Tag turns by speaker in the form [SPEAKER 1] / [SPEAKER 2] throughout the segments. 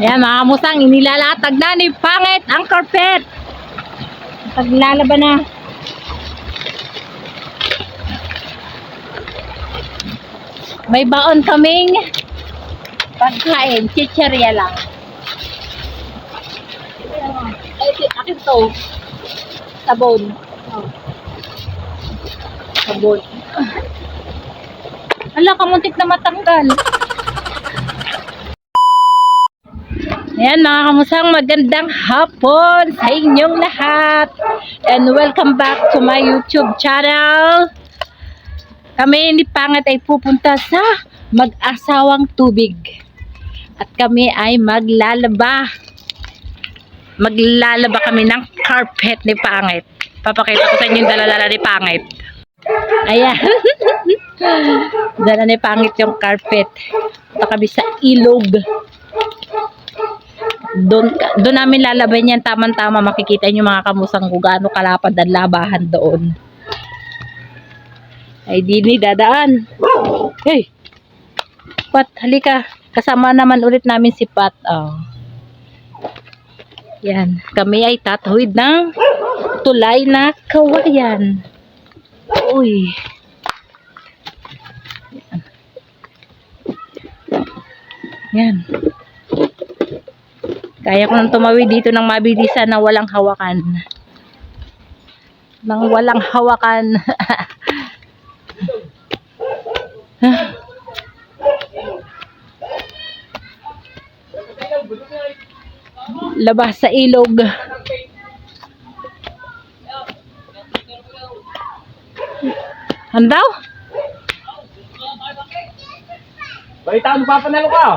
[SPEAKER 1] Ayan mga kamusang, inilalatag na ni Pangit ang carpet. Paglalaban na. May baon kaming pagkain, chicherya lang. Ay, akin to. Sabon. Oh. Sabon. Hala, kamuntik na matanggal. Ayan mga kamusang, magandang hapon sa inyong lahat. And welcome back to my YouTube channel. Kami ni Pangit ay pupunta sa Mag-asawang Tubig. At kami ay maglalaba. Maglalaba kami ng carpet ni Pangit. Papakita ko sa inyo yung dala-dala ni Pangit. Ayan. Dala ni Pangit yung carpet. Punta kami sa ilog. Doon namin lalaban yan. Tama-tama makikita nyo mga kamusang kung gaano kalapad ang labahan doon. Ay di ni dadaan. Hey Pat, halika. Kasama naman ulit namin si Pat. Oh. Yan, kami ay tatawid ng tulay na kawayan. Uy. Yan. Kaya ko nang tumawid dito ng mabilisan na walang hawakan. Nang walang hawakan. Labas sa ilog. Andaw?
[SPEAKER 2] Balita mo, papanalo ka.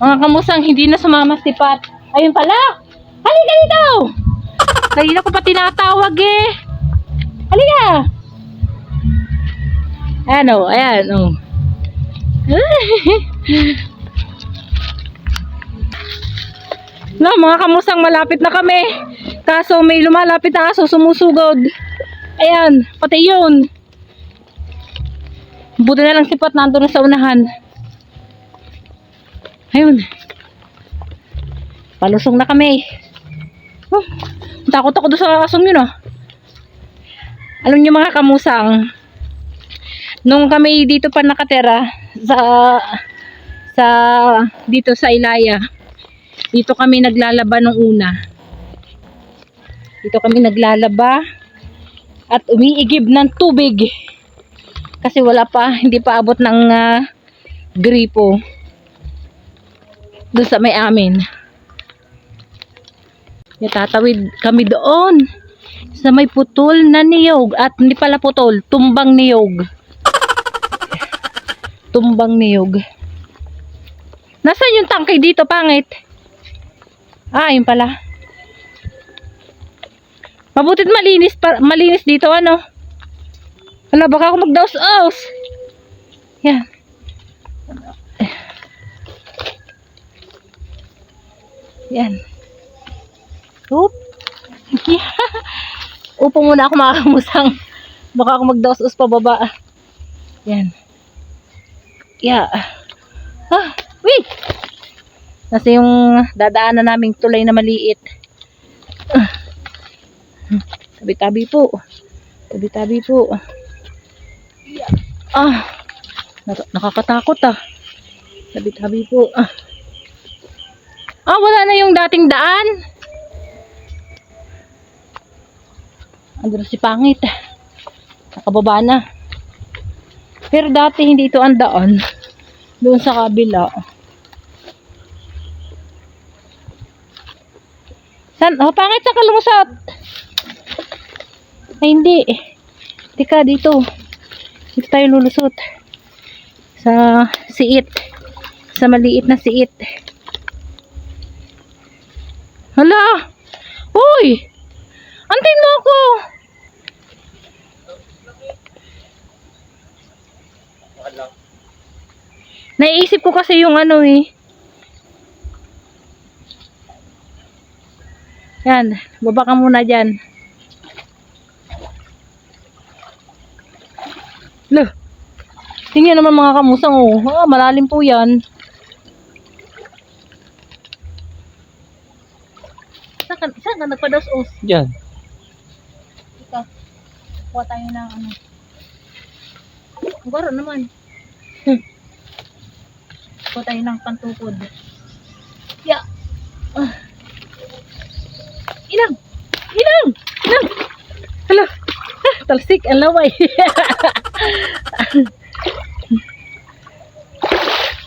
[SPEAKER 1] Mga kamusang, hindi na sumama si Pat. Ayun pala. Halika dito. Kanina ko pa tinatawag eh. Halika. Ayan o, ayan o. No, mga kamusang, malapit na kami. Kaso may lumalapit na aso, sumusugod. Ayan, pati yun. Buti na lang si Pat nandun na sa unahan. Ayun. Palusong na kami. Takot ako doon sa asong yun ah. Alam niyo mga kamusang, nung kami dito pa nakatera sa dito sa Ilaya, dito kami naglalaba nung una. Dito kami naglalaba at umiigib ng tubig kasi wala pa, hindi pa abot ng gripo doon sa may amin. Tatawid kami doon sa may putol na niyog, at hindi pala putol, tumbang niyog. Tumbang niyog. Nasaan yung tangkay dito, Pangit? Ah, yun pala. Mabutit malinis dito, ano? Wala, baka ako magdaos-aus. Yan. Yan. Oop. Upo muna ako mga kamusang. Baka ako magdaos-us pababa. Yan. Yeah. Ah, wait. Kasi yung dadaanan naming tulay na maliit. Tabi-tabi po. Tabi-tabi po. Ah. Nakakatakot ah. Tabi-tabi po. Ah, wala na yung dating daan. Andun si Pangit. Nakababa na. Pero dati hindi ito ang daan. Doon sa kabila. San? Oh, Pangit, saan ka lumusot? Ay, hindi. Tika, dito. Dito tayo lulusot. Sa siit. Sa maliit na siit. Hala! Uy! Antayin mo ako! Naiisip ko kasi yung ano eh. Yan, baba ka muna dyan. Loh. Tingnan naman mga kamusang, oh. Ah, malalim po yan. Saan ka nagpados-os?
[SPEAKER 2] Diyan.
[SPEAKER 1] Ika, kuha tayo ng ano. Garo naman. Kuha tayo ng pantukod. Ya. Ah. Ilang! Ilang! Ilang! Hala! Ah, talsik ang laway.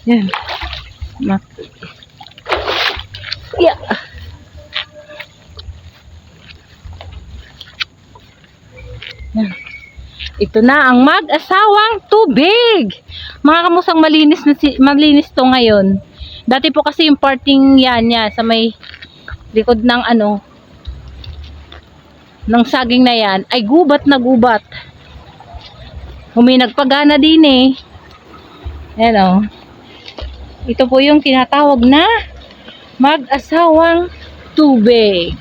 [SPEAKER 1] Yan. Ya. Yan. Ito na ang mag-asawang tubig. Mga kamusang malinis na malinis to ngayon. Dati po kasi yung parting yan sa may likod ng ano ng saging na yan ay gubat na gubat. Nagpagana din eh. Ayan o. Ito po yung tinatawag na mag-asawang tubig.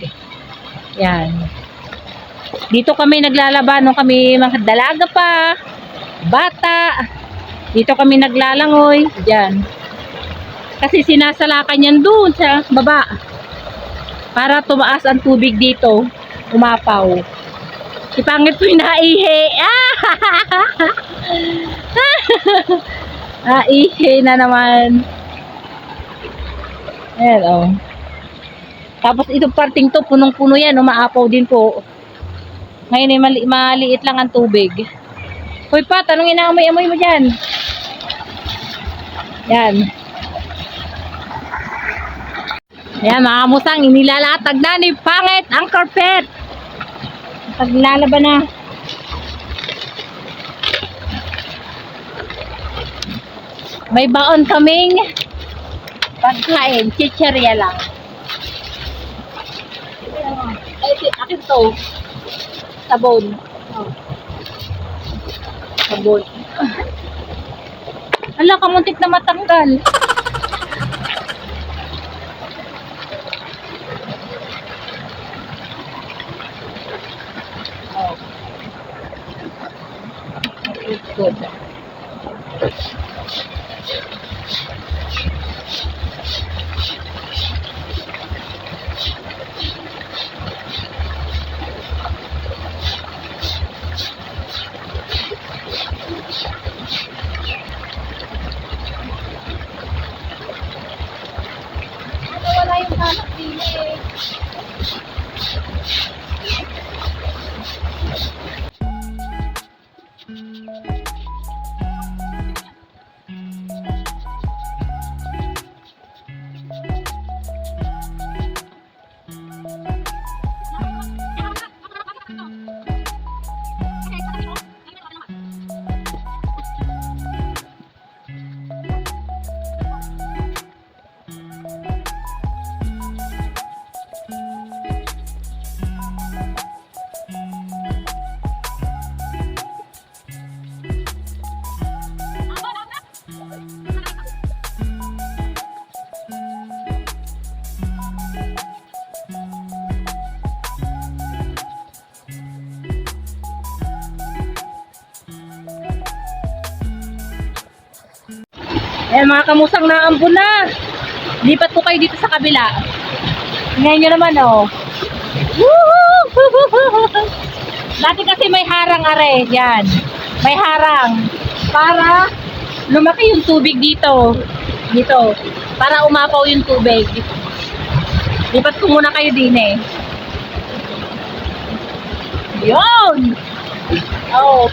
[SPEAKER 1] Yan. Dito kami naglalaba nung kami mga dalaga pa, bata. Dito kami naglalangoy. Diyan. Kasi sinasalakan yan doon sa baba. Para tumaas ang tubig dito. Umapaw. Si pangit po yung naihi. Naihi na naman. Ayan o. Tapos itong parting to, punong-puno yan. Umaapaw din po. Ngayon ay maliit lang ang tubig. Hoy pa, tanong inaamoy-amoy mo dyan. Yan. Yan mga kamusang, inilalatag na ni Pangit ang carpet. Paglalaban na. May baon kaming pagkain, chicherya lang. Ay, akin to. Sabon. Oh. Sabon. Ala, kamuntik na matanggal. Oh. It's good. Wala yung hanap din eh. Ayan mga kamusang naambon na. Lipat po kayo dito sa kabila. Tingnan nyo naman oh. Dati kasi may harang are. Yan. May harang. Para lumaki yung tubig dito. Dito. Para umapaw yung tubig. Lipat ko muna kayo din eh. Yun. Oh.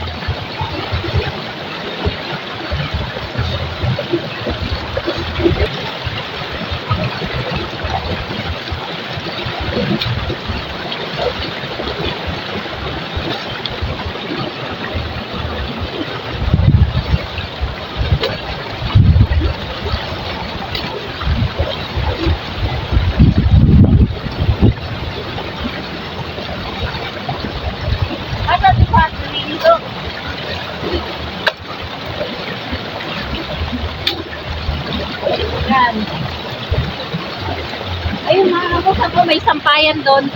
[SPEAKER 1] Yan. Ayun mga kamusang ko, may sampayan doon.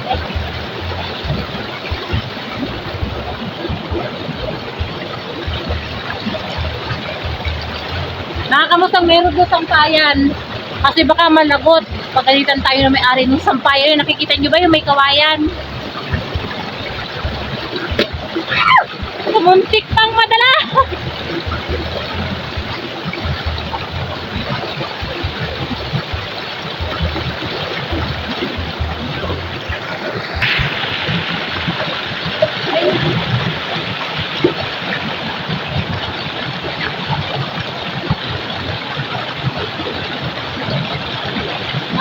[SPEAKER 1] Nakakamusang meron doon sampayan. Kasi baka malagot. Pagalitan tayo na may-ari ng sampayan. Nakikita nyo ba yung may kawayan? Kumuntik pang madala.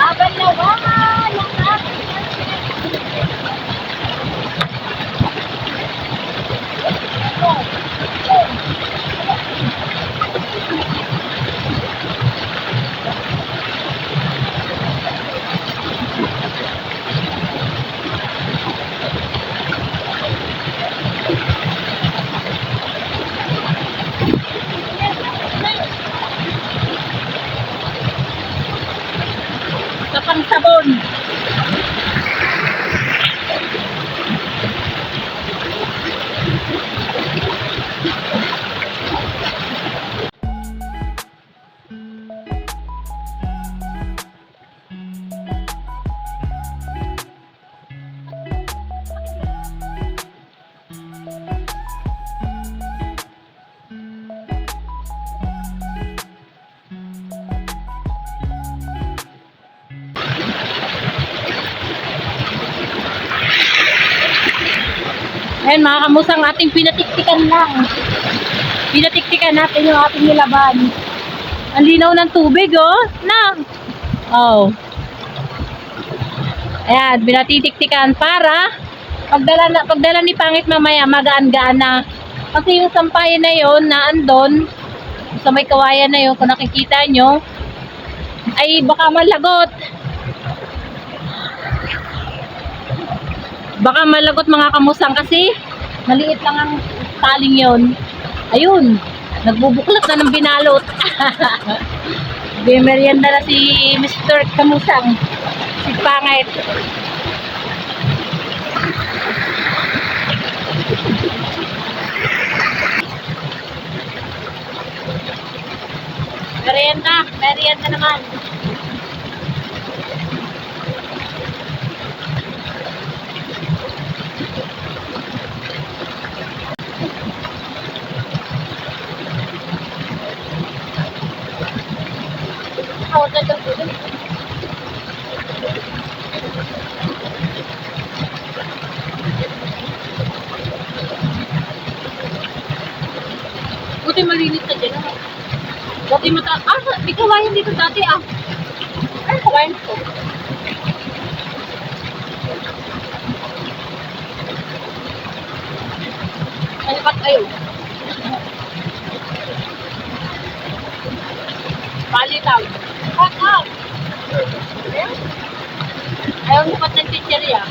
[SPEAKER 1] Abalawan ng ating kapang sabon. Ayan mga kamusang, ating pinatiktikan lang. Pinatiktikan natin yung ating nilaban. Ang linaw ng tubig, oh. Na. Oh. Ayan, pinatitiktikan para pagdala ni Pangit mamaya, magaan-gaan na. Kasi yung sampayan na yon na andon, sa may kawayan na yon, kung nakikita nyo, ay baka malagot. Baka malagot mga kamusang kasi maliit lang ang taling yon. Ayun, nagbubuklat na ng binalot. Merienda na si Mr. Kamusang, si Pangit. Merienda naman. Ako na daw po. Buti malinis na dyan. Dati may kawayan dito dati ah. Ay, kawayan ko. Nalipat kayo. Palitaw. Cut out. Ayaw lipat ng chicheria.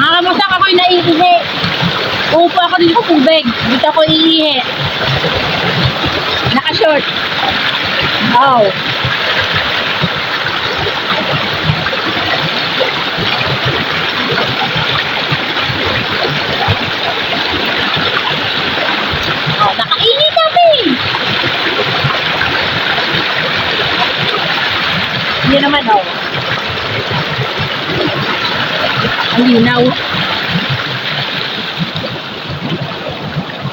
[SPEAKER 1] Mga kamusak, ako'y naiihi. Uupo ako dito sa tubig. Dito ako iihi. Naka-short. Wow. Oh, nakaihi kami. Hindi naman, oh. Ang linaw.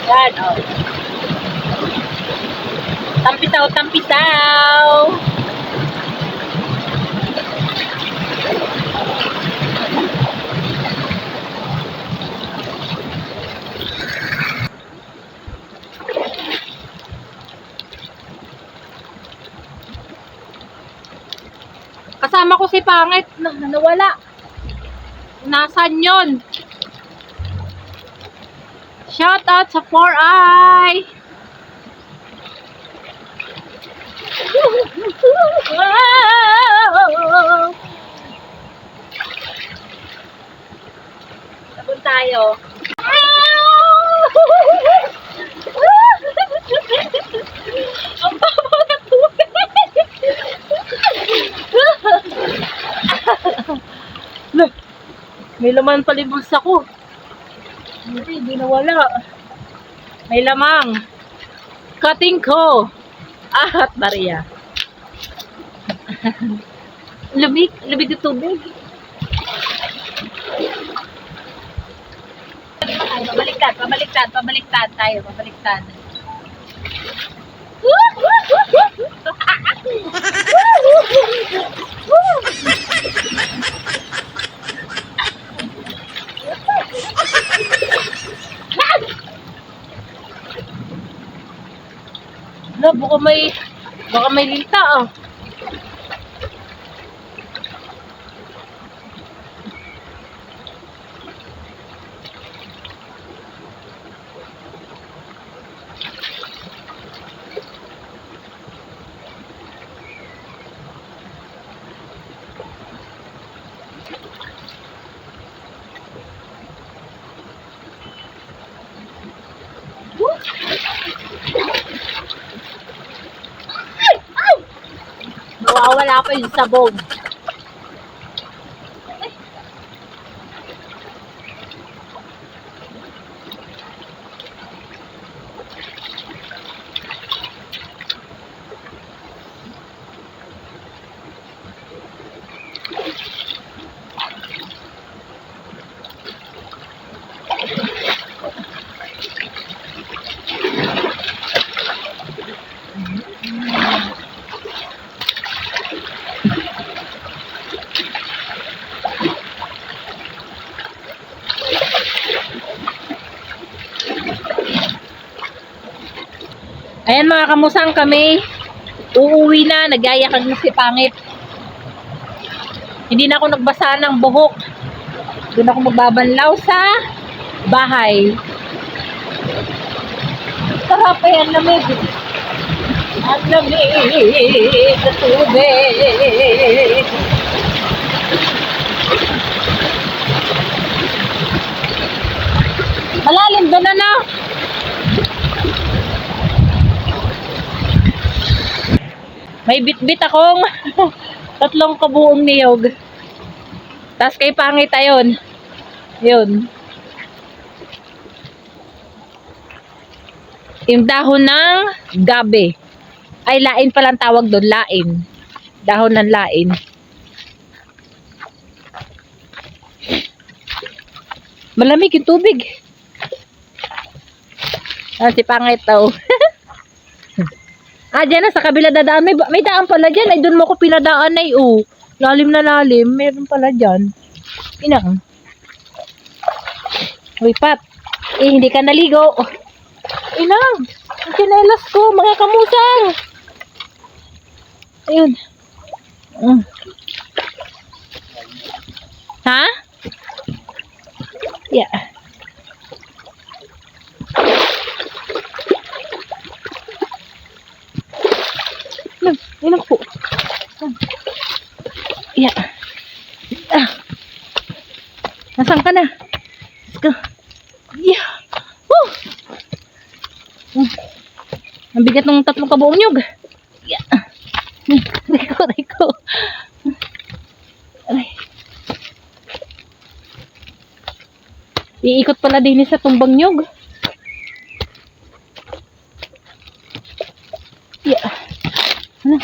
[SPEAKER 1] Yan, oh. Tampisaw, tampisaw. Kasama ko si Pangit, nawala. Nasaan yun? Shout out sa 4i. Sabon tayo. May laman pala yung bulsa ko. Hindi nawala. May lamang. Cutting ko. At Maria. Lumig yung tubig. Pabaliktad tayo. Ano, baka may lita ah. Nawawala pa yung sabog. Ayan mga kamusang, kami uuwi na, nagyayakag na si Pangit. Hindi na ako nagbasa ng buhok. Doon ako magbabanlaw sa bahay. Sarap yan, lamig. Ang lamig sa tubig. Malalim doon na. May bit-bit akong 3 kabuong niyog. Tapos kay Pangit ayon. Yun. Yung dahon ng gabi. Ay, lain palang tawag doon. Lain. Dahon ng lain. Malamig yung tubig. Si Pangit daw. Dyan na sa kabila dadaan. May daan pala dyan. Ay, doon mo ko pinadaan ay, oh. Lalim na lalim. Meron pala dyan. Inang. Uy, Pat. Hindi ka naligo. Inang. Ang kinelas ko, mga kamusang. Ayun. Ha? Yeah. Inang po. Yeah. Nasaan ka na? Let's go. Yeah. Woo! Ang bigat ng 3 kabuong nyug. Yeah. Riko. Aray. Iikot pala din sa tumbang nyug. Yeah. Ano?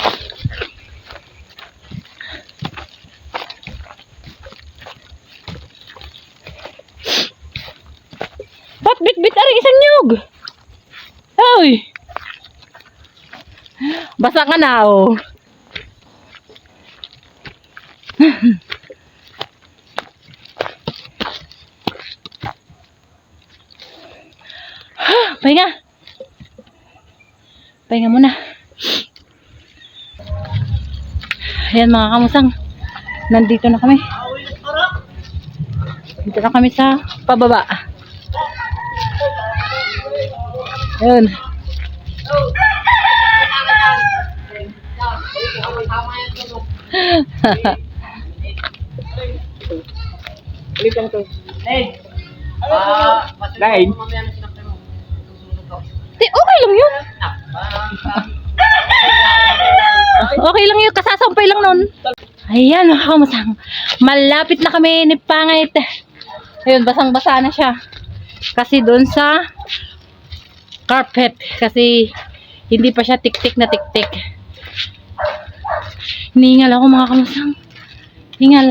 [SPEAKER 1] Ba't bit-bit ari isang nyug? Hoy! Basa ka na, oh. Pahinga. Pahinga muna. Ayan mga kamusang. Nandito na kami. Dito na kami sa pababa. Ayun.
[SPEAKER 2] Ulit lang to. Hey! Lain?
[SPEAKER 1] Okay lang yun. Okay lang yun. Kasasampay lang nun. Ayan mga kamusang. Malapit na kami ni Pangit Ayun, basang-basa na siya. Kasi doon sa carpet. Kasi hindi pa siya tik-tik na tik-tik. Hiningal ako mga kamusang. Hingal.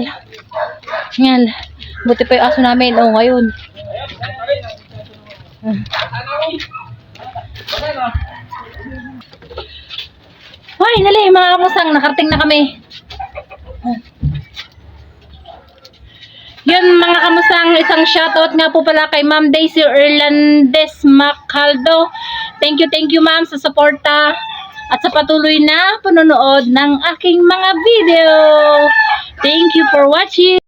[SPEAKER 1] Hingal. Buti pa yung aso namin. Oo, ngayon. Hoy, nali mga kamusang. Nakarating na kami. Yun mga kamusang, isang shoutout nga po pala kay Ma'am Daisy Erlandes Macaldo. Thank you ma'am sa suporta at sa patuloy na panonood ng aking mga video. Thank you for watching.